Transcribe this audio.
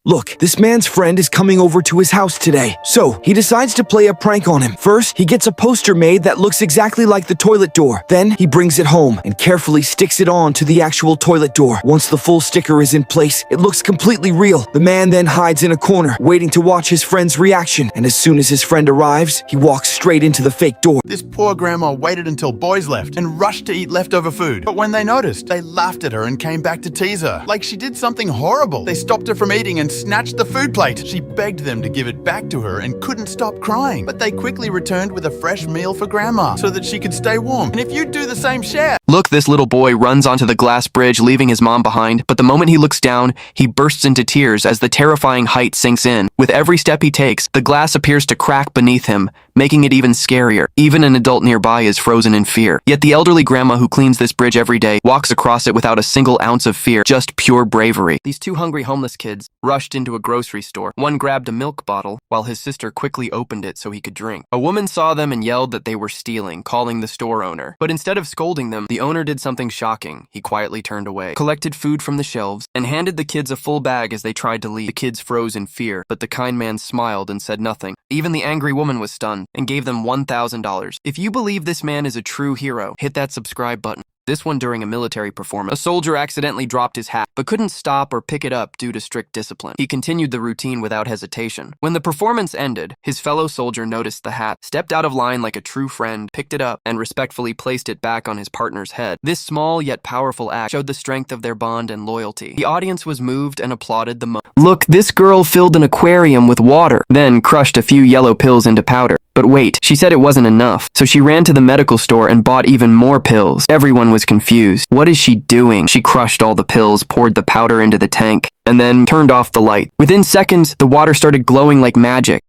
Look, this man's friend is coming over to his house today, so he decides to play a prank on him. First, he gets a poster made that looks exactly like the toilet door. Then, he brings it home and carefully sticks it on to the actual toilet door. Once the full sticker is in place, it looks completely real. The man then hides in a corner, waiting to watch his friend's reaction, and as soon as his friend arrives, he walks straight into the fake door. This poor grandma waited until boys left and rushed to eat leftover food. But when they noticed, they laughed at her and came back to tease her, like she did something horrible. They stopped her from eating and snatched the food plate. She begged them to give it back to her and couldn't stop crying. But they quickly returned with a fresh meal for grandma so that she could stay warm. And if you do the same, share. Look, this little boy runs onto the glass bridge, leaving his mom behind, but the moment he looks down, he bursts into tears as the terrifying height sinks in. With every step he takes, the glass appears to crack beneath him, making it even scarier. Even an adult nearby is frozen in fear. Yet the elderly grandma who cleans this bridge every day walks across it without a single ounce of fear, just pure bravery. These two hungry homeless kids rushed into a grocery store. One grabbed a milk bottle, while his sister quickly opened it so he could drink. A woman saw them and yelled that they were stealing, calling the store owner. But instead of scolding them, the owner did something shocking. He quietly turned away, collected food from the shelves, and handed the kids a full bag as they tried to leave. The kids froze in fear, but the kind man smiled and said nothing. Even the angry woman was stunned and gave them $1,000. If you believe this man is a true hero, hit that subscribe button. This one during a military performance. A soldier accidentally dropped his hat, but couldn't stop or pick it up due to strict discipline. He continued the routine without hesitation. When the performance ended, his fellow soldier noticed the hat, stepped out of line like a true friend, picked it up, and respectfully placed it back on his partner's head. This small yet powerful act showed the strength of their bond and loyalty. The audience was moved and applauded the most. Look, this girl filled an aquarium with water, then crushed a few yellow pills into powder. But wait, she said it wasn't enough, so she ran to the medical store and bought even more pills. Everyone was confused. What is she doing? She crushed all the pills, poured the powder into the tank, and then turned off the light. Within seconds, the water started glowing like magic.